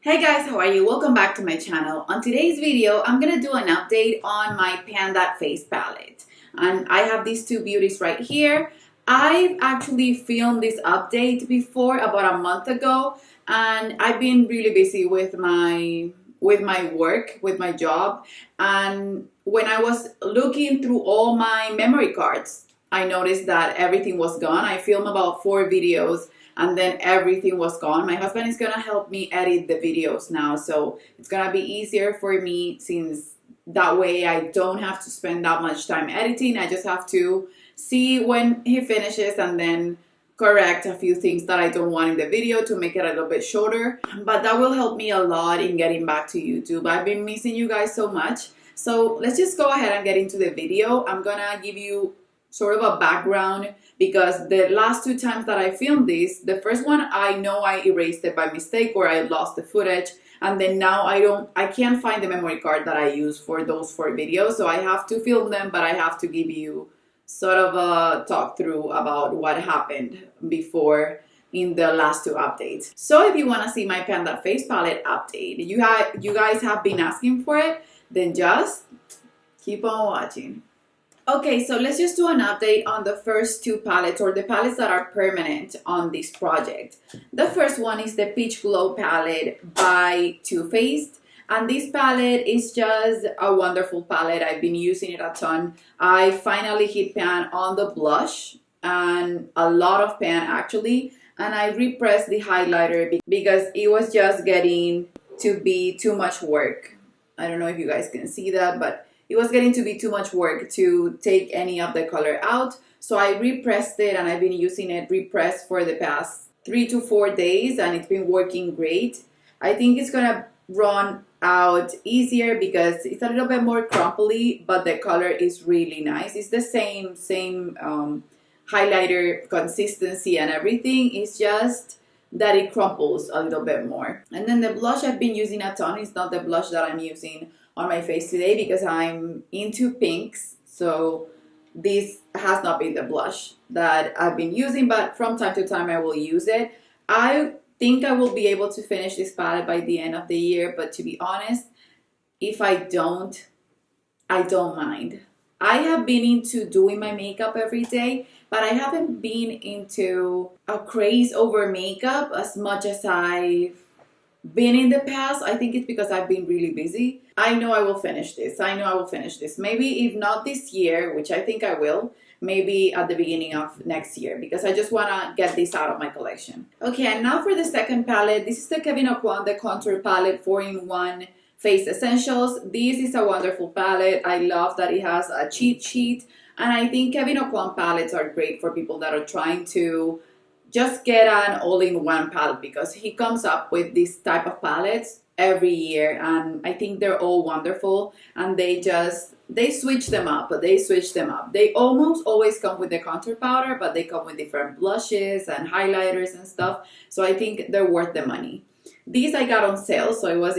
Hey guys, how are you? Welcome back to my channel. On today's video, I'm gonna do an update on my Panda face palette. And I have these two beauties right here. I've actually filmed this update before about a month ago, and I've been really busy with my work, with my job. And when I was looking through all my memory cards, I noticed that everything was gone. I filmed about 4 videos and then everything was gone. My husband is gonna help me edit the videos now, so it's gonna be easier for me since that way I don't have to spend that much time editing. I just have to see when he finishes and then correct a few things that I don't want in the video to make it a little bit shorter. But that will help me a lot in getting back to YouTube. I've been missing you guys so much. So let's just go ahead and get into the video. I'm gonna give you sort of a background because the last 2 times that I filmed this, the first one I know I erased it by mistake or I lost the footage, and then now I can't find the memory card that I used for those 4 videos, so I have to film them, but I have to give you sort of a talk through about what happened before in the last 2 updates. So if you want to see my Panda face palette update, you guys have been asking for it, then just keep on watching. Okay, so let's just do an update on the first 2 palettes, or the palettes that are permanent on this project. The first one is the Peach Glow palette by Too Faced. And this palette is just a wonderful palette. I've been using it a ton. I finally hit pan on the blush, and a lot of pan actually. And I repressed the highlighter because it was just getting to be too much work. I don't know if you guys can see that, but it was getting to be too much work to take any of the color out. So I repressed it, and I've been using it repressed for the past 3 to 4 days, and it's been working great. I think it's gonna run out easier because it's a little bit more crumply, but the color is really nice. It's the same highlighter consistency and everything. It's just that it crumples a little bit more. And then the blush I've been using a ton. It's not the blush that I'm using on my face today because I'm into pinks, so this has not been the blush that I've been using, but from time to time I will use it. I think I will be able to finish this palette by the end of the year, but to be honest, if I don't mind. I have been into doing my makeup every day, but I haven't been into a craze over makeup as much as I've been in the past. I think it's because I've been really busy. I know I will finish this. Maybe if not this year, which I think I will, maybe at the beginning of next year, because I just want to get this out of my collection. Okay, and now for the second palette. This is the Kevyn Aucoin, the Contour Palette 4-in-1 Face Essentials. This is a wonderful palette. I love that it has a cheat sheet, and I think Kevyn Aucoin palettes are great for people that are trying to just get an all-in-one palette, because he comes up with this type of palettes every year, and I think they're all wonderful, and they switch them up. They almost always come with the contour powder, but they come with different blushes and highlighters and stuff, so I think they're worth the money. These I got on sale, so I was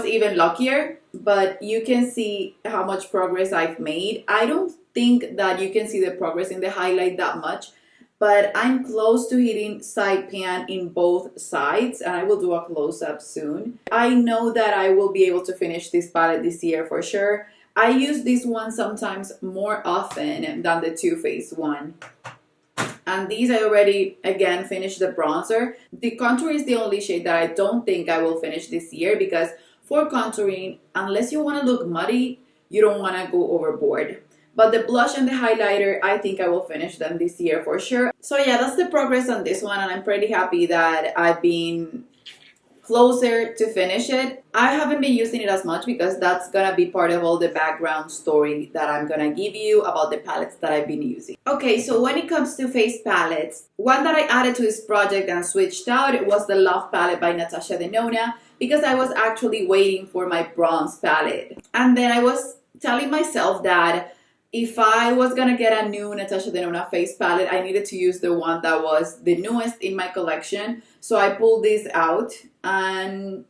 even luckier, but you can see how much progress I've made. I don't think that you can see the progress in the highlight that much, but I'm close to hitting side pan in both sides, and I will do a close-up soon. I know that I will be able to finish this palette this year for sure. I use this one sometimes more often than the Too Faced one. And these I already, again, finished the bronzer. The contour is the only shade that I don't think I will finish this year, because for contouring, unless you want to look muddy, you don't want to go overboard. But the blush and the highlighter, I think I will finish them this year for sure. So yeah, that's the progress on this one, and I'm pretty happy that I've been closer to finish it. I haven't been using it as much because that's gonna be part of all the background story that I'm gonna give you about the palettes that I've been using. Okay, so when it comes to face palettes, one that I added to this project and switched out was the Love palette by Natasha Denona, because I was actually waiting for my bronze palette. And then I was telling myself that if I was gonna get a new Natasha Denona face palette, I needed to use the one that was the newest in my collection. So I pulled this out, and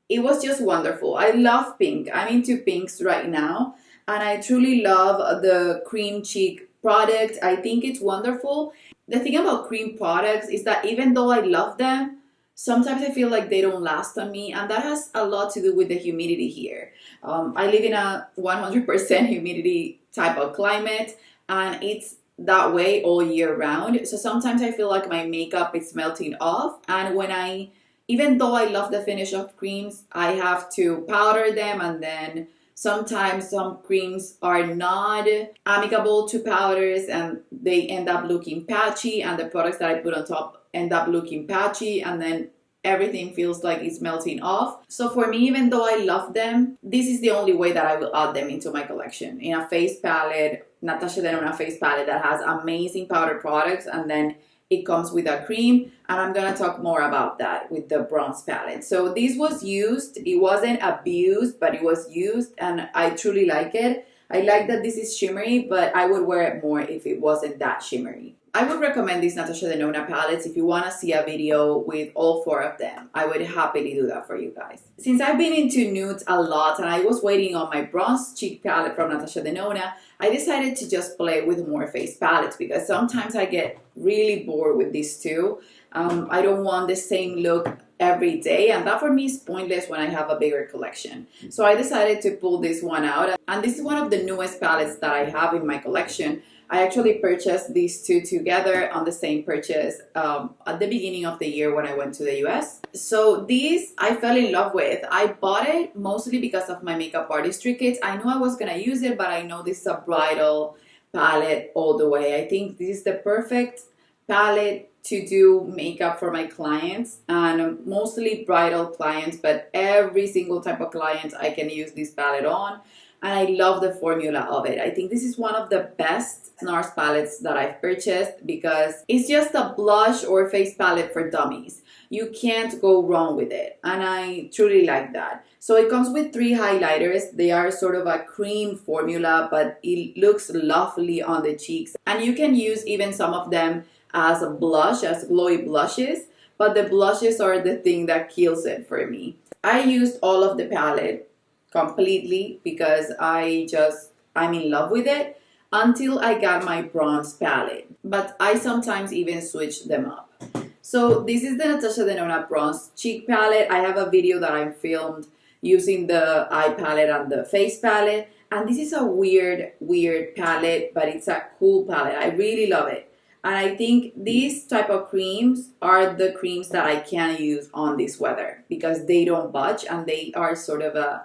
it was just wonderful. I love pink. I'm into pinks right now, and I truly love the Cream Cheek product. I think it's wonderful. The thing about cream products is that even though I love them, sometimes I feel like they don't last on me, and that has a lot to do with the humidity here. I live in a 100% humidity type of climate, and it's that way all year round. So sometimes I feel like my makeup is melting off, and even though I love the finish of creams, I have to powder them, and then sometimes some creams are not amicable to powders and they end up looking patchy, and the products that I put on top end up looking patchy, and then everything feels like it's melting off. So for me, even though I love them, this is the only way that I will add them into my collection. In a face palette, Natasha Denona face palette that has amazing powder products, and then it comes with a cream, and I'm gonna talk more about that with the bronze palette. So this was used, it wasn't abused, but it was used, and I truly like it. I like that this is shimmery, but I would wear it more if it wasn't that shimmery. I would recommend these Natasha Denona palettes if you want to see a video with all 4 of them. I would happily do that for you guys. Since I've been into nudes a lot and I was waiting on my bronze cheek palette from Natasha Denona, I decided to just play with more face palettes because sometimes I get really bored with these two. I don't want the same look every day, and that for me is pointless when I have a bigger collection. So I decided to pull this one out, and this is one of the newest palettes that I have in my collection. I actually purchased these two together on the same purchase at the beginning of the year when I went to the US. So these I fell in love with. I bought it mostly because of my makeup artistry kits. I knew I was gonna use it, but I know this is a bridal palette all the way. I think this is the perfect palette to do makeup for my clients, and mostly bridal clients, but every single type of client I can use this palette on. And I love the formula of it. I think this is one of the best NARS palettes that I've purchased because it's just a blush or face palette for dummies. You can't go wrong with it, and I truly like that. So it comes with 3 highlighters. They are sort of a cream formula, but it looks lovely on the cheeks. And you can use even some of them as a blush, as glowy blushes, but the blushes are the thing that kills it for me. I used all of the palette completely because I'm in love with it until I got my bronze palette, but I sometimes even switch them up. So this is the Natasha Denona bronze cheek palette. I have a video that I filmed using the eye palette and the face palette, and this is a weird palette, but it's a cool palette. I really love it. And I think these type of creams are the creams that I can use on this weather because they don't budge and they are sort of a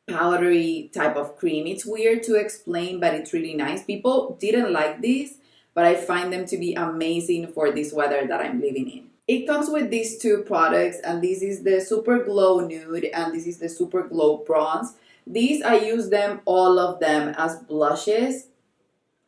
powdery type of cream. It's weird to explain, but it's really nice. People didn't like these, but I find them to be amazing for this weather that I'm living in. It comes with these 2 products, and this is the Super Glow Nude and this is the Super Glow Bronze. These, I use them, all of them, as blushes.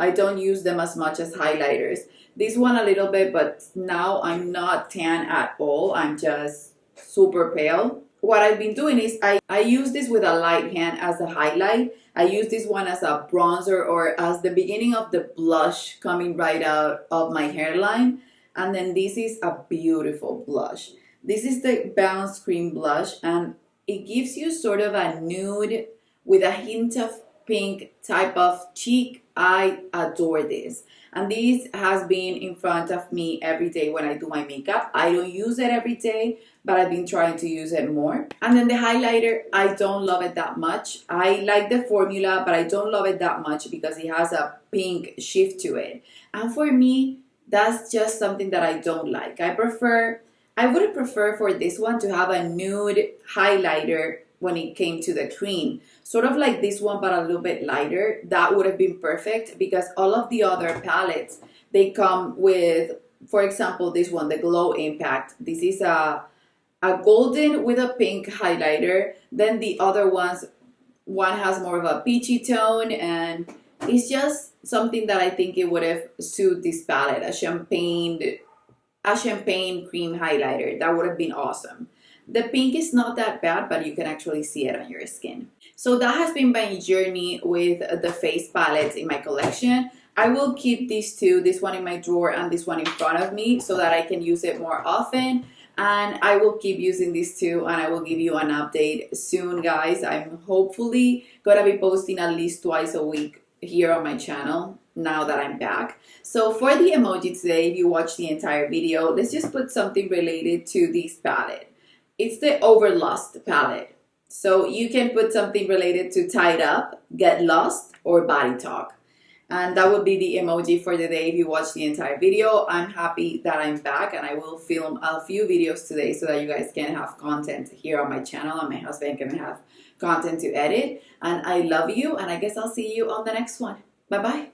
I don't use them as much as highlighters. This one a little bit, but now I'm not tan at all. I'm just super pale. What I've been doing is I use this with a light hand as a highlight. I use this one as a bronzer or as the beginning of the blush coming right out of my hairline. And then this is a beautiful blush. This is the Bounce Cream blush, and it gives you sort of a nude with a hint of pink type of cheek. I adore this. And this has been in front of me every day when I do my makeup. I don't use it every day, but I've been trying to use it more. And then the highlighter, I don't love it that much. I like the formula, but I don't love it that much because it has a pink shift to it. And for me, that's just something that I don't like. I would prefer for this one to have a nude highlighter when it came to the cream. Sort of like this one, but a little bit lighter. That would have been perfect because all of the other palettes, they come with, for example, this one, the Glow Impact. This is a golden with a pink highlighter. Then the other ones, one has more of a peachy tone, and it's just something that I think it would have suited this palette, a champagne cream highlighter. That would have been awesome. The pink is not that bad, but you can actually see it on your skin. So that has been my journey with the face palettes in my collection. I will keep these 2, this one in my drawer and this one in front of me so that I can use it more often. And I will keep using these 2, and I will give you an update soon, guys. I'm hopefully gonna be posting at least twice a week here on my channel. now that I'm back. So for the emoji today, if you watch the entire video, let's just put something related to this palette. It's the Overlust palette. So you can put something related to tied up, get lost, or body talk. And that would be the emoji for the day if you watch the entire video. I'm happy that I'm back, and I will film a few videos today so that you guys can have content here on my channel and my husband can have content to edit. And I love you, and I guess I'll see you on the next one. Bye-bye.